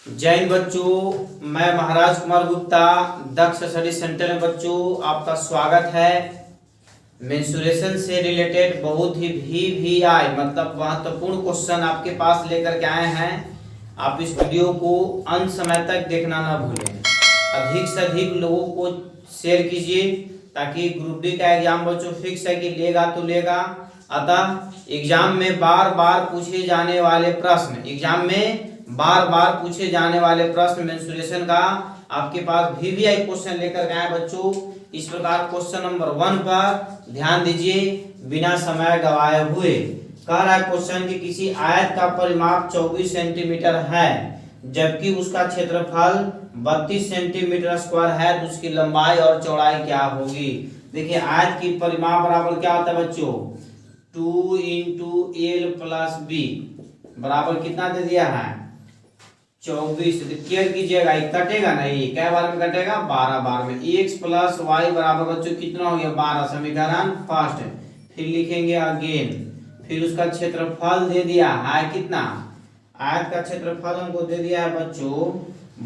जय हिंद बच्चों, मैं महाराज कुमार गुप्ता दक्ष स्टडी सेंटर में बच्चों आपका स्वागत है। मेंसुरेशन से रिलेटेड बहुत ही VVI मतलब महत्वपूर्ण क्वेश्चन आपके पास लेकर के आए हैं। आप इस वीडियो को अंत समय तक देखना ना भूलें। अधिक से अधिक लोगों को शेयर कीजिए ताकि ग्रुप डी का एग्जाम बच्चों फिक्स है कि लेगा तो लेगा। अतः एग्जाम में बार बार पूछे जाने वाले प्रश्न मेंसुरेशन का आपके पास VVI क्वेश्चन लेकर गए हैं बच्चों। इस प्रकार क्वेश्चन नंबर 1 पर ध्यान दीजिए बिना समय गवाए हुए। कह रहा है क्वेश्चन कि किसी आयत का परिमाप 24 सेंटीमीटर है जबकि उसका क्षेत्रफल 32 सेंटीमीटर स्क्वायर है, तो उसकी लंबाई और चौड़ाई क्या होगी। देखिए आयत की परिमाप बराबर क्या होता है बच्चों, 2 × L + B बराबर कितना दे दिया है 24। केयर कीजिएगा, ये कटेगा नहीं, क्या बार में कटेगा 12 बार में। x + y बराबर बच्चों कितना हो गया 12, समीकरण फर्स्ट। फिर लिखेंगे अगेन, फिर उसका क्षेत्रफल दे दिया है कितना, आयत का क्षेत्रफल हमको दे दिया है बच्चों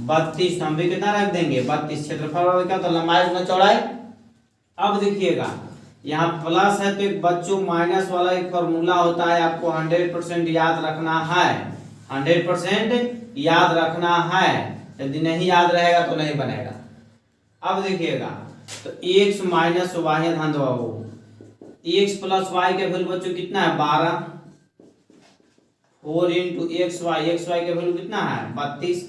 32, हम भी कितना रख देंगे 32। क्षेत्रफल क्या होता है लंबाई गुना चौड़ाई। अब देखिएगा यहाँ प्लस है तो एक बच्चों माइनस वाला एक फॉर्मूला होता है, आपको 100% याद रखना है, 100% याद रखना है। यदि नहीं याद रहेगा तो नहीं बनेगा। अब देखिएगा तो x - y ध्यान दो, x + y के वैल्यू बच्चों कितना है 12, 4 × xy के वैल्यू कितना है 32,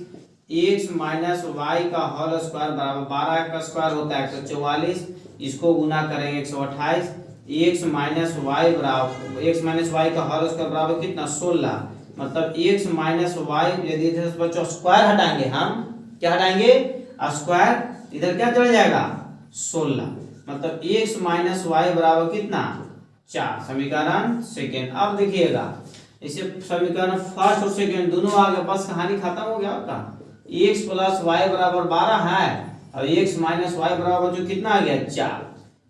x - y का होल स्क्वायर बराबर 12 का स्क्वायर होता है 144, इसको गुना करेंगे 128, x - y का होल स्क्वायर बराबर कितना 16, मतलब x - y यदि इधर से बच्चों स्क्वायर हटाएंगे, हम क्या हटाएंगे स्क्वायर, इधर क्या चला जाएगा 16, मतलब x - y बराबर कितना 4, समीकरण सेकेंड। अब देखिएगा इसे समीकरण फर्स्ट और सेकेंड दोनों आ गए, बस कहानी खत्म हो गया आपका। x + y बराबर 12 है और x - y बराबर जो कितना आ गया 4,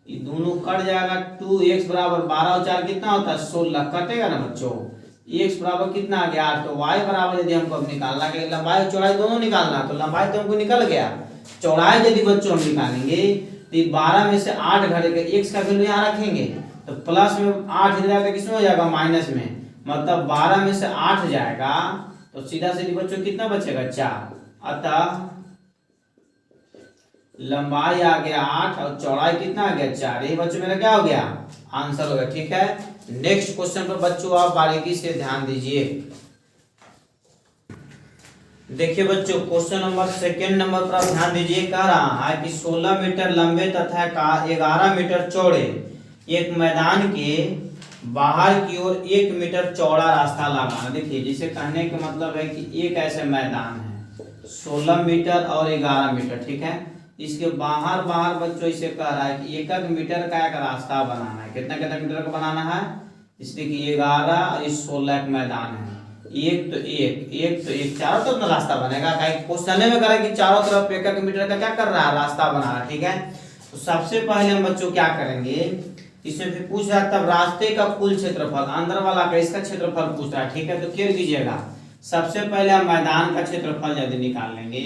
ये दोनों कट जाएगा। 2x बराबर 12 और 4 कितना होता है 16, कटेगा ना बच्चों। x बराबर कितना आ गया 8, तो y बराबर यदि हमको अब निकालना है, लंबाई और चौड़ाई दोनों निकालना, तो लंबाई तो हमको निकल गया, चौड़ाई यदि बच्चों हम निकालेंगे तो 12 में से 8 घटेगा, x का वैल्यू यहाँ रखेंगे तो प्लस में 8 इधर आकर किसमें हो जाएगा माइनस में, मतलब 12 में से 8 जाएगा तो सीधा सीधी बच्चों कितना बचेगा 4। अतः लंबाई आ गया 8 और चौड़ाई कितना आ गया 4, ये बच्चों मेरा क्या हो गया आंसर हो गया। ठीक है, नेक्स्ट क्वेश्चन पर बच्चों आप बारीकी से ध्यान दीजिए। देखिए बच्चों क्वेश्चन नंबर सेकंड नंबर पर आप ध्यान दीजिए। कह रहा है कि 16 मीटर लंबे तथा 11 मीटर चौड़े एक मैदान के बाहर की ओर 1 मीटर चौड़ा रास्ता लगाना। देखिए जिसे कहने का मतलब है कि एक ऐसे मैदान है 16 मीटर और 11 मीटर, ठीक है, इसके बाहर बच्चों इसे कह रहा है कि 1 मीटर का एक रास्ता बनाना है। कितना कितना मीटर का बनाना है, इसलिए कि 11 और 16 एक मैदान है, एक तो एक चारों तरफ रास्ता बनेगा। क्वेश्चन में कह रहा है कि चारों तरफ 1 मीटर का क्या कर रहा है रास्ता बना रहा है। ठीक है, तो सबसे पहले हम बच्चों क्या करेंगे, इसमें फिर पूछ रहा है तब रास्ते का कुल क्षेत्रफल, अंदर वाला का इसका क्षेत्रफल पूछ रहा है। ठीक है, तो क्लियर कीजिएगा। सबसे पहले हम मैदान का क्षेत्रफल यदि निकाल लेंगे,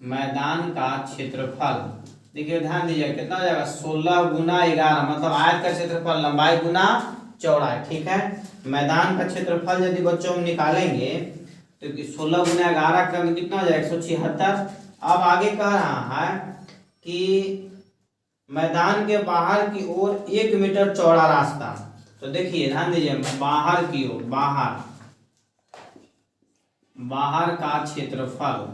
मैदान का क्षेत्रफल देखिए ध्यान दीजिए कितना हो जाएगा 16 × 11, मतलब आयत का क्षेत्रफल लंबाई गुना चौड़ाई। ठीक है, मैदान का क्षेत्रफल यदि बच्चों हम निकालेंगे तो 16 × 11 का कितना हो जाएगा 176। अब आगे कह रहा है कि मैदान के बाहर की ओर 1 मीटर चौड़ा रास्ता, तो देखिए ध्यान दीजिए बाहर की ओर, बाहर का क्षेत्रफल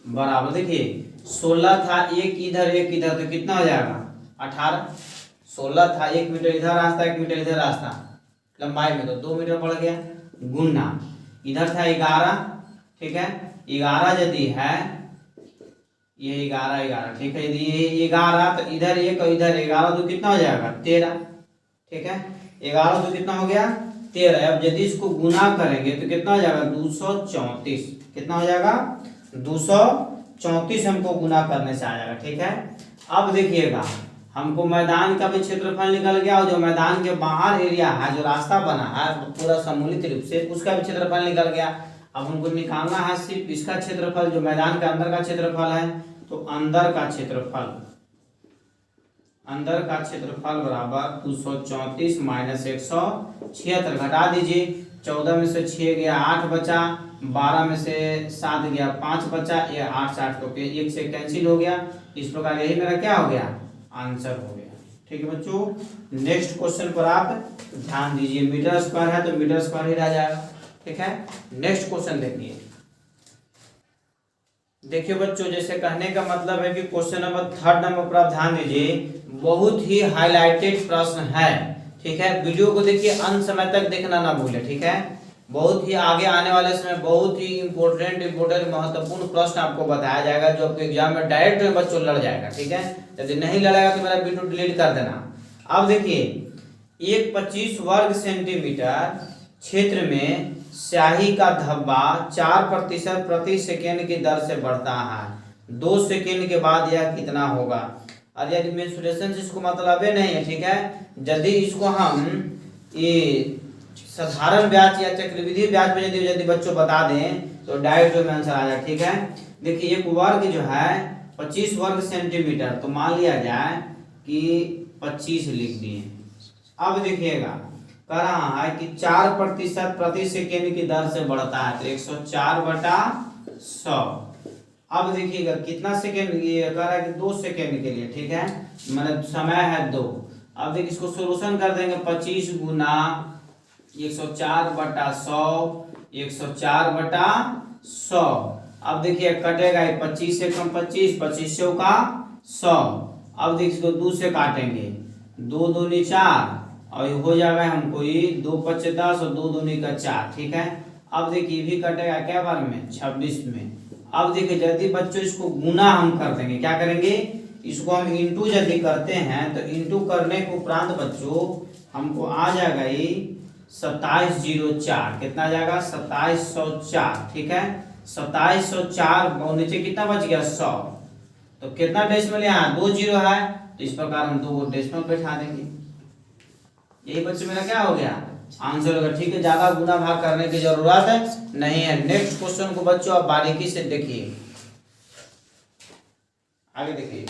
बराबर देखिए 16 था, एक इधर तो कितना हो जाएगा 18। 16 था 1 मीटर इधर रास्ता 1 मीटर इधर रास्ता, लंबाई में तो 2 मीटर बढ़ गया, गुना इधर था 11। ठीक है, 11 यदि है ये 11, ठीक है, यदि ये 11 तो इधर 1 और इधर 11 तो कितना हो जाएगा 13। ठीक है, 11 तो कितना हो गया 13। अब यदि इसको गुना करेंगे तो कितना हो जाएगा 234, कितना हो जाएगा 234 हमको गुना करने से आ जाएगा। ठीक है, अब देखिएगा हमको मैदान का भी क्षेत्रफल निकल गया और जो मैदान के बाहर एरिया है, जो रास्ता बना है पूरा सम्मिलित रूप से, उसका भी क्षेत्रफल निकल गया। अब हमको निकालना है सिर्फ इसका क्षेत्रफल, जो मैदान के अंदर का क्षेत्रफल है। तो अंदर का क्षेत्रफल बराबर 234 माइनस 176, घटा दीजिए। 14 में से 6 गया 8 बचा, 12 में से 7 गया 5 बचा, ये 8 60 तो 1 से कैंसिल हो गया। इस प्रकार यही मेरा क्या हो गया, आंसर हो गया। ठीक है बच्चों, नेक्स्ट क्वेश्चन पर आप ध्यान दीजिए। मीटर स्क्वायर है तो मीटर स्क्वायर ही रह जाएगा। ठीक है, नेक्स्ट क्वेश्चन देखिए। देखिए बच्चों, जैसे कहने का मतलब है कि क्वेश्चन नंबर 3 नंबर पर आप ध्यान दीजिए, बहुत ही हाईलाइटेड प्रश्न है। ठीक है, वीडियो को देखिए, अंत समय तक देखना ना भूले। ठीक है, बहुत ही आगे आने वाले समय बहुत ही इंपॉर्टेंट महत्वपूर्ण प्रश्न आपको बताया जाएगा, जो आपके एग्जाम में डायरेक्ट बच्चों लड़ जाएगा। ठीक है, यदि नहीं लड़ेगा तो मेरा वीडियो डिलीट कर देना। अब देखिए, एक 25 वर्ग सेंटीमीटर क्षेत्र में स्याही का धब्बा 4% प्रति सेकेंड की दर से बढ़ता है। 2 सेकेंड के बाद यह कितना होगा? अरे यदि मेंसुरेशन से इसको मतलब ही नहीं है। ठीक है, यदि इसको हम ये साधारण ब्याज या चक्रवृद्धि ब्याज में यदि बच्चों बता दें तो डायरेक्ट में आंसर आ जाए। ठीक है, देखिए एक वर्ग जो है 25 वर्ग सेंटीमीटर, तो मान लिया जाए कि 25 लिख दिए। अब देखिएगा कह रहा है कि 4% प्रति सेकेंड की दर से बढ़ता है, तो 104/100। अब देखिएगा कितना सेकेंड, ये कह रहा है कि 2 सेकेंड के लिए। ठीक है, मतलब समय है 2। अब देखिए इसको सोल्यूशन कर देंगे, 25 गुना 104/100, 104/100। अब देखिए कटेगा 25 से कम 25, 25 का 100। अब देखिए इसको 2 से काटेंगे, 2 दूनी 4 और हो जाएगा हमको ये 2 5 10 और 2 दूनी का 4। ठीक है, अब देखिए भी कटेगा क्या बार में, 26 में। अब देखिए यदि बच्चों इसको गुना हम कर देंगे, क्या करेंगे, इसको हम इंटू यदि करते हैं तो इंटू करने के उपरांत बच्चों हमको आ जाएगा ये 2704। कितना जाएगा, 2704। ठीक है, 2704 और नीचे कितना बच गया, 100। तो कितना डेसिमल यहाँ 2 जीरो है, तो इस प्रकार हम 2 डेसिमल बैठा देंगे। यही बच्चे मेरा क्या हो गया, आंसर होगा। ठीक है, ज्यादा गुना भाग करने की जरूरत नहीं है। नेक्स्ट क्वेश्चन को बच्चों आप बारीकी से देखिए, आगे देखिए।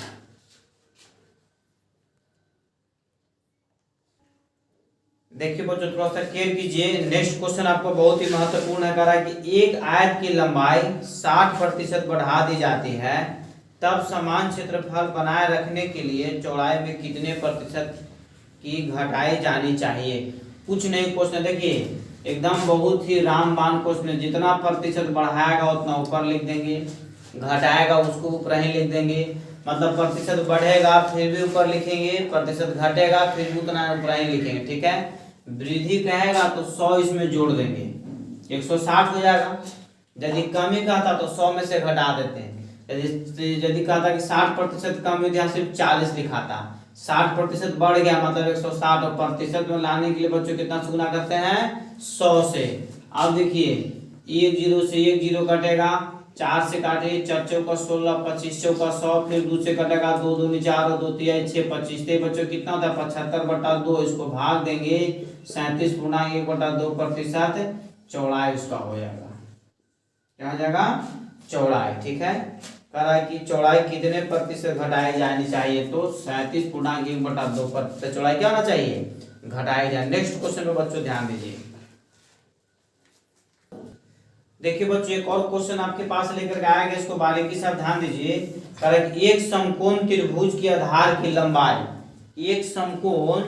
देखिए बच्चों थोड़ा सा केयर कीजिए। नेक्स्ट क्वेश्चन आपको बहुत ही महत्वपूर्ण है। कह रहा है कि एक आयत की लंबाई 60% बढ़ा दी जाती है, तब समान क्षेत्रफल बनाए रखने के लिए चौड़ाई में कितने प्रतिशत की घटाई जानी चाहिए? कुछ नहीं क्वेश्चन, देखिए एकदम बहुत ही रामबाण क्वेश्चन है। जितना प्रतिशत बढ़ाएगा उतना ऊपर लिख देंगे, घटाएगा उसको ऊपर ही लिख देंगे। मतलब प्रतिशत बढ़ेगा फिर भी ऊपर लिखेंगे, प्रतिशत घटेगा फिर भी उतना ऊपर ही लिखेंगे। ठीक है, वृद्धि कहेगा तो 100 इसमें जोड़ देंगे, 160 हो जाएगा। यदि कमी कहता तो 100 में से घटा देते हैं। यदि कहता कि 60% कम यहाँ सिर्फ 40 लिखाता, 60% बढ़ गया मतलब 160, और प्रतिशत में लाने के लिए बच्चों कितना से गुना करते हैं, 100 से। अब देखिए 1 जीरो से 1 जीरो कटेगा, 4 से काटिए, 4 चौका 16, 25 चौका 100, फिर 2 से कटेगा, 2 दूनी 4 और 2 तिहाई 6, 25 बच्चों कितना होता है, 75/2। इसको भाग देंगे 37.1/2 प्रतिशत, चौड़ाई उसका हो जाएगा, क्या हो जाएगा, चौड़ाई। ठीक है, कह रहा है कि चौड़ाई कितने प्रतिशत घटाई जानी चाहिए, तो 37.1/2 प्रतिशत चौड़ाई क्या होना चाहिए, घटाई जाए। नेक्स्ट क्वेश्चन पे बच्चों ध्यान दीजिए। देखिए बच्चों एक और क्वेश्चन आपके पास लेकर के आएगा, इसको बारीकी से आप ध्यान दीजिए। कह रहा है कि एक समकोण त्रिभुज की आधार की लंबाई, एक समकोण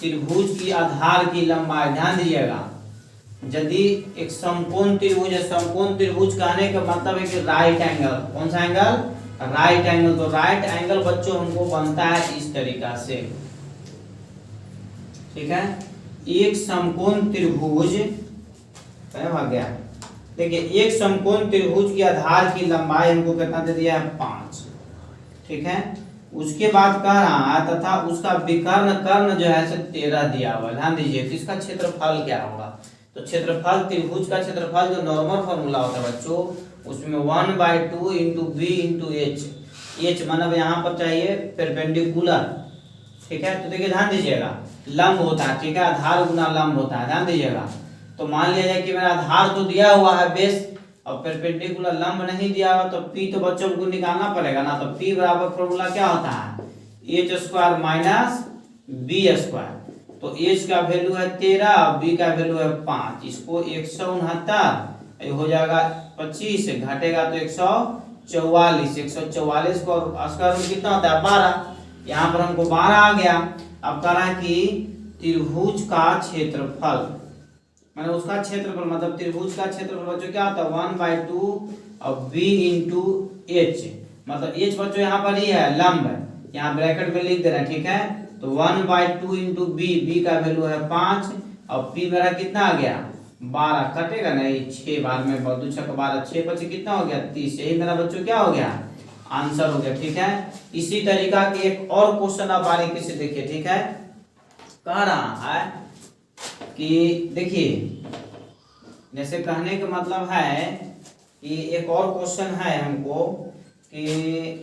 त्रिभुज की आधार की लंबाई, ध्यान दीजिएगा। यदि एक समकोण त्रिभुज है, समकोण त्रिभुज कहने का मतलब है कि राइट एंगल, कौन सा एंगल, राइट एंगल। तो राइट एंगल बच्चों हमको बनता है इस तरीका से। ठीक है, एक समकोण त्रिभुज भाग गया। देखिए एक समकोण त्रिभुज की आधार की लंबाई हमको कितना दे दिया है, 5। ठीक है, उसके बाद कह रहा है तथा उसका विकर्ण कर्ण जो है 13 दिया हुआ है। ध्यान दीजिए, तो इसका क्षेत्रफल क्या होगा, तो क्षेत्रफल त्रिभुज का क्षेत्रफल जो नॉर्मल फॉर्मूला होता है बच्चों, उसमें 1/2 × b × h। h मतलब यहाँ पर चाहिए परपेंडिकुलर, ठीक है। तो देखिए ध्यान दीजिएगा, लंब होता है, ठीक है, आधार गुना लंब होता है, ध्यान दीजिएगा। तो मान लिया जाए कि मेरा आधार तो दिया हुआ है बेस, और परपेंडिकुलर लंब नहीं दिया हुआ, तो पी तो बच्चों को निकालना पड़ेगा ना। तो पी बराबर फॉर्मूला क्या होता है, h square minus b square. तो एच का वैल्यू है 13, बी का वैल्यू है 5, इसको 169 हो जाएगा 25, घटेगा तो 144, 144 को स्क्वायर रूट कितना होता है 12, यहाँ पर हमको 12 आ गया। अब कह रहा है कि त्रिभुज का क्षेत्रफल, मैंने उसका क्षेत्रफल मतलब त्रिभुज का क्षेत्रफल बच्चों क्या होता है 1/2 और b इंटू एच, मतलब एच बच्चों यहाँ पर ही है लंब है, यहाँ ब्रैकेट में लिख दे रहे हैं, ठीक है। तो 1/2 इंटू बी का वैल्यू है 5 और p मेरा कितना आ गया 12, कटेगा नहीं 6 बार में, 2 6 12, 6 बचे कितना हो गया 30, यही मेरा बच्चों क्या हो गया आंसर हो गया, ठीक है। इसी तरीका के एक और क्वेश्चन आप बारीकी से देखिए, ठीक है। कह रहा है कि देखिए, जैसे कहने का मतलब है कि एक और क्वेश्चन है हमको कि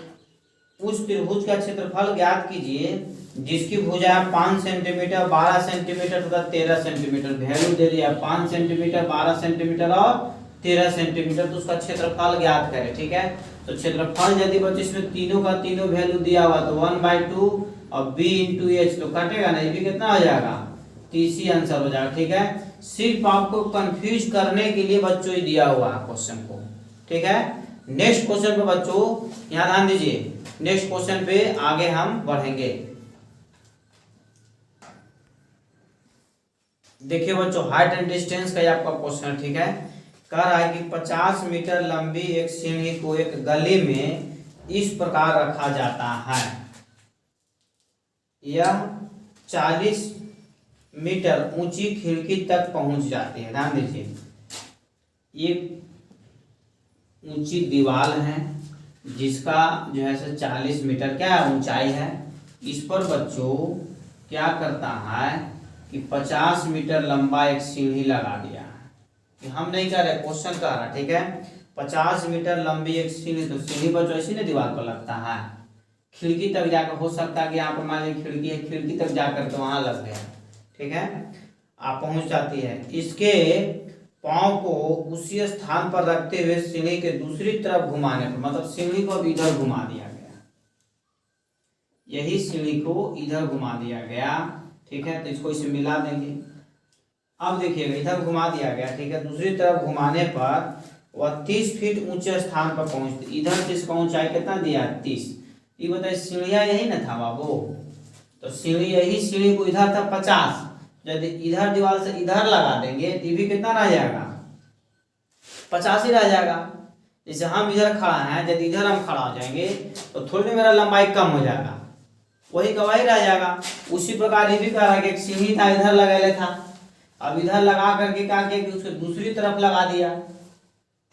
उस त्रिभुज का क्षेत्रफल ज्ञात कीजिए जिसकी भुजा 5 सेंटीमीटर, 12 सेंटीमीटर तथा 13 सेंटीमीटर, वैल्यू दे दिया 5 सेंटीमीटर, 12 सेंटीमीटर और 13 सेंटीमीटर, तो उसका क्षेत्रफल ज्ञात करें, ठीक है। तो क्षेत्रफल यदि बच्चे इसमें तीनों का तीनों वैल्यू दिया हुआ तो 1/2 और b इंटू एच, तो कटेगा ना, ये भी कितना हो जाएगा 30 आंसर हो जाएगा, ठीक है। सिर्फ आपको कंफ्यूज करने के लिए बच्चों ही दिया हुआ है क्वेश्चन को, ठीक है। नेक्स्ट क्वेश्चन पे बच्चों यहाँ ध्यान दीजिए, नेक्स्ट क्वेश्चन पे आगे हम बढ़ेंगे। देखिए बच्चों, हाइट एंड डिस्टेंस का आपका क्वेश्चन, ठीक है। कह रहा है कि 50 मीटर लंबी एक सीढ़ी को एक गली में इस प्रकार रखा जाता है, यह 40 मीटर ऊंची खिड़की तक पहुंच जाती है। ध्यान दीजिए, एक ऊंची दीवार है जिसका जो है 40 मीटर क्या ऊंचाई है, इस पर बच्चों क्या करता है कि 50 मीटर लंबा एक सीढ़ी लगा दिया है, कि हम नहीं कर रहे, क्वेश्चन कर रहा, ठीक है। 50 मीटर लंबी एक सीढ़ी, तो सीढ़ी बच्चों ऐसी ना दीवार पर लगता है, खिड़की तक जाकर, हो सकता है कि यहाँ पर मान लीजिए खिड़की है, खिड़की तक जाकर तो वहां लग गया, ठीक है, आप पहुंच जाती है। इसके पांव को उसी स्थान पर रखते हुए सीढ़ी के दूसरी तरफ घुमाने पर, मतलब सीढ़ी को अब इधर घुमा दिया गया, यही सीढ़ी को इधर घुमा दिया गया, ठीक है। तो इसको इसे मिला देंगे। अब देखिएगा, इधर घुमा दिया गया, ठीक है, दूसरी तरफ घुमाने पर वह 30 फीट ऊंचे स्थान पर पहुंचती, इधर से इसका ऊंचाई कितना दिया 30। ये बताइए सीढ़िया यही ना था बाबू, तो सीढ़ी यही, सीढ़ी को इधर था 50, यदि इधर दीवार से इधर लगा देंगे तो ये भी कितना रह जाएगा 50 ही रह जाएगा। जैसे हम इधर खड़ा हैं, यदि इधर हम खड़ा हो जाएंगे तो थोड़ी मेरा लंबाई कम हो जाएगा, वही गवाही रह जाएगा। उसी प्रकार ये भी कह रहा है कि एक सीढ़ी था इधर लगाया था, अब इधर लगा करके क्या किया कि उसको दूसरी तरफ लगा दिया,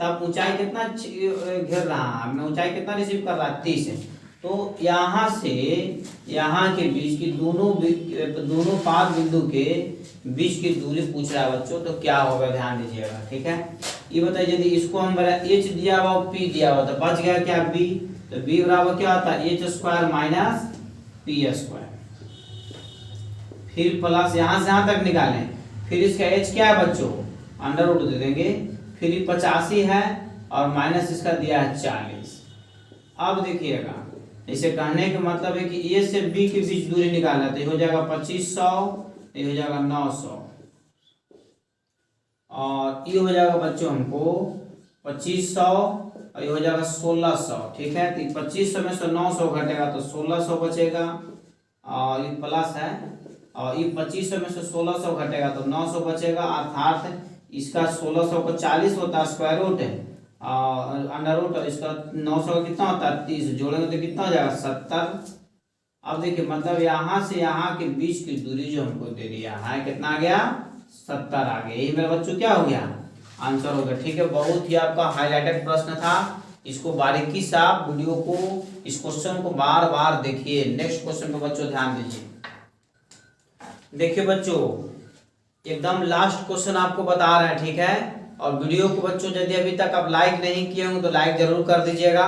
तब ऊंचाई कितना घेर रहा है, ऊंचाई कितना रिसीव कर रहा है 30 है। तो यहाँ से यहाँ के बीच की दोनों पाद बिंदु के बीच की दूरी पूछ रहा है बच्चों, तो क्या होगा ध्यान दीजिएगा, ठीक है। ये बताइए यदि इसको हम एच दिया हुआ पी दिया हुआ तो बच गया क्या बी, तो बी बराबर क्या होता है h square minus P square, फिर प्लस यहाँ से यहाँ तक निकालें, फिर इसका एच क्या है बच्चों अंडर रूट दे देंगे, फिर 85 है और माइनस इसका दिया है 40। अब देखिएगा, इसे कहने का मतलब है कि ए से बी के बीच दूरी निकालना, तो हो जाएगा 2500, ये हो जाएगा 900 और ये हो जाएगा बच्चों हमको 2500 और ये हो जाएगा 1600, ठीक है। तो 2500 में से 900 घटेगा तो 1600 बचेगा और ये प्लस है, और ये 2500 में से 1600 घटेगा तो 900 बचेगा, अर्थात इसका 1600 को 40 होता है स्क्वायर रूट है और अंडर रूट, और इसका 900 का कितना होता है 30, जोड़ेंगे तो कितना हो जाएगा 70। अब देखिए मतलब यहाँ से यहाँ के बीच की दूरी जो हमको दे दिया है कितना आ गया 70 आ गया, यही मेरे बच्चों क्या हो गया आंसर हो गया, ठीक है। बहुत ही आपका हाईलाइटेड प्रश्न था, इसको बारीकी से आप वीडियो को, इस क्वेश्चन को बार बार देखिए। नेक्स्ट क्वेश्चन पे बच्चों ध्यान दीजिए। देखिए बच्चों, एकदम लास्ट क्वेश्चन आपको बता रहे हैं, ठीक है। और वीडियो को बच्चों यदि अभी तक आप लाइक नहीं किए होंगे तो लाइक जरूर कर दीजिएगा,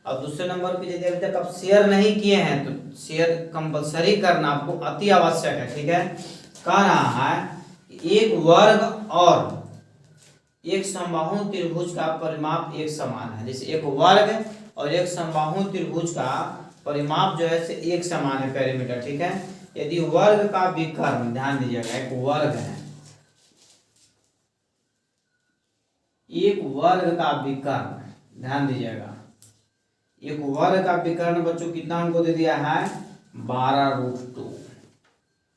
और दूसरे नंबर पे यदि अभी तक आप शेयर नहीं किए हैं तो शेयर कंपलसरी करना आपको अति आवश्यक है, ठीक है। कह रहा है एक वर्ग और एक समबाहु त्रिभुज का परिमाप एक समान है। जैसे एक वर्ग और एक समबाहु त्रिभुज का परिमाप जो है से एक समान है, पेरीमीटर, ठीक है। यदि वर्ग का विकर्ण, ध्यान दीजिएगा, एक वर्ग है, एक वर्ग का विकर्ण, ध्यान दीजिएगा, एक वर्ग का विकर्ण बच्चों कितना हमको दे दिया है 12√2,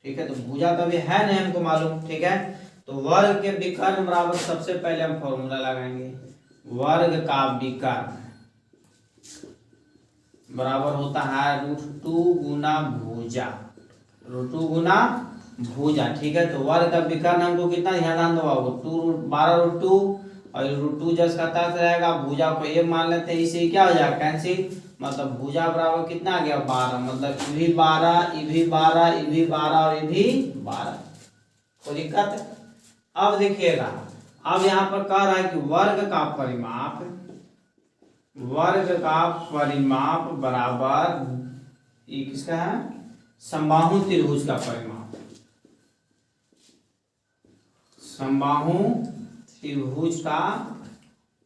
ठीक है। तो भुजा तो अभी है नहीं हमको मालूम, ठीक है। तो वर्ग के विकर्ण बराबर सबसे पहले हम फॉर्मूला लगाएंगे, वर्ग का विकर्ण बराबर होता है √2 गुना भुजा, √2 गुना भुजा, ठीक है। तो वर्ग का विकर्ण हमको कितना ध्यान दो, 12√2 और √2 जस का तर्क रहेगा, भुजा को 1 मान लेते हैं, इसे क्या हो जाएगा कैंसिल, मतलब भुजा बराबर कितना आ गया 12, मतलब ये भी 12, ये भी 12, ये भी 12 और ये भी 12। कोई दिक्कत? अब देखिएगा, अब यहाँ पर कह रहा है कि वर्ग का परिमाप, वर्ग का परिमाप बराबर ये किसका है, समबाहु त्रिभुज का परिमाप, समबाहु त्रिभुज का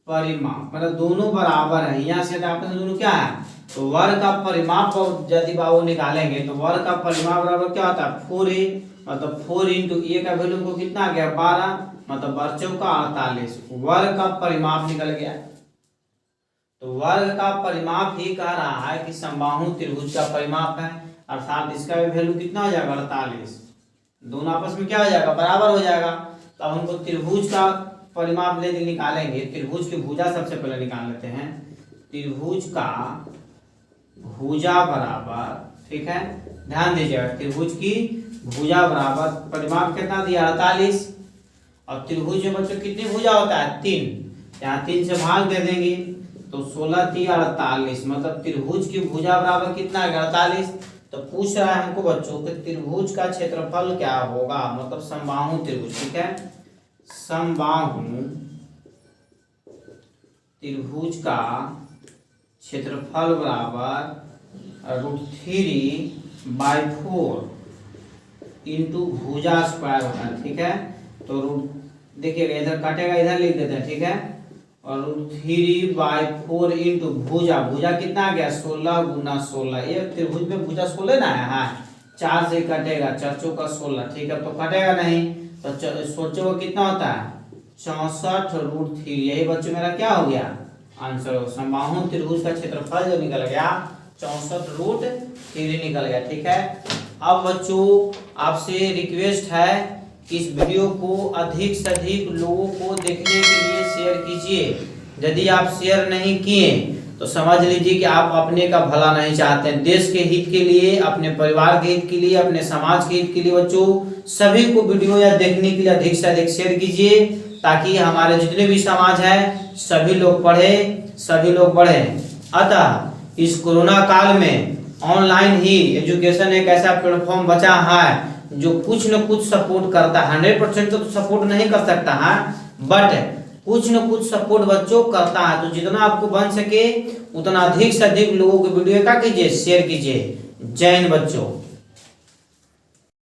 परिमाप, मतलब दोनों बराबर है। यहाँ से आपस में दोनों क्या है, तो वर्ग का परिमाप यदि बाबू निकालेंगे तो वर्ग का परिमाप बराबर क्या होता है 4a, मतलब 4 इंटू ए का वैल्यू को कितना आ गया 12, मतलब बच्चों का 48, वर्ग का परिमाप निकल गया। तो वर्ग का परिमाप ही कह रहा है कि समबाहु त्रिभुज का परिमाप है, अर्थात इसका भी वैल्यू कितना हो जाएगा 48, दोनों आपस में क्या हो जाएगा बराबर हो जाएगा। तो अब हमको त्रिभुज का परिमाप लेके निकालेंगे, त्रिभुज की भुजा सबसे पहले निकाल लेते हैं, त्रिभुज का भुजा बराबर, ठीक है, ध्यान दीजिएगा, त्रिभुज की भुजा बराबर परिमाप कितना दिया 48, और त्रिभुज में बच्चों कितनी भुजा होता है 3, यहाँ 3 से भाग दे देंगे तो 16 3 48, मतलब त्रिभुज की भुजा बराबर कितना है 48। तो पूछ रहा है हमको बच्चों कि त्रिभुज का क्षेत्रफल क्या होगा, मतलब समबाहु त्रिभुज, ठीक है, समबाहु त्रिभुज का क्षेत्रफल बराबर √3/4 इंटू भुजा स्क्वायर होता है, ठीक है। तो देखिएगा इधर काटेगा, इधर लिख देते हैं, ठीक है, और √3/4 इंटू भुजा, भुजा कितना आ गया 16 गुना 16, ये त्रिभुज में भुजा 16 ना है, हाँ 4 से कटेगा, 4 चौका 16, ठीक है, तो कटेगा नहीं, तो सोचो कितना होता है 64√3, यही बच्चों मेरा क्या हो गया आंसर, समबाहु त्रिभुज का क्षेत्रफल जो निकल गया 64√3 निकल गया, ठीक है। अब बच्चों आपसे रिक्वेस्ट है कि इस वीडियो को अधिक से अधिक लोगों को देखने के लिए शेयर कीजिए। यदि आप शेयर नहीं किए तो समझ लीजिए कि आप अपने का भला नहीं चाहते हैं। देश के हित के लिए, अपने परिवार के हित के लिए, अपने समाज के हित के लिए बच्चों सभी को वीडियो या देखने के लिए अधिक से अधिक शेयर कीजिए, ताकि हमारे जितने भी समाज है सभी लोग पढ़े, सभी लोग बढ़े। अतः इस कोरोना काल में ऑनलाइन ही एजुकेशन एक ऐसा प्लेटफॉर्म बचा है जो कुछ न कुछ सपोर्ट करता है, 100% तो सपोर्ट नहीं कर सकता है, बट कुछ न कुछ सपोर्ट बच्चों करता है। तो जितना आपको बन सके उतना अधिक से अधिक लोगों को वीडियो क्या कीजिए, शेयर कीजिए। जय हिंद बच्चों।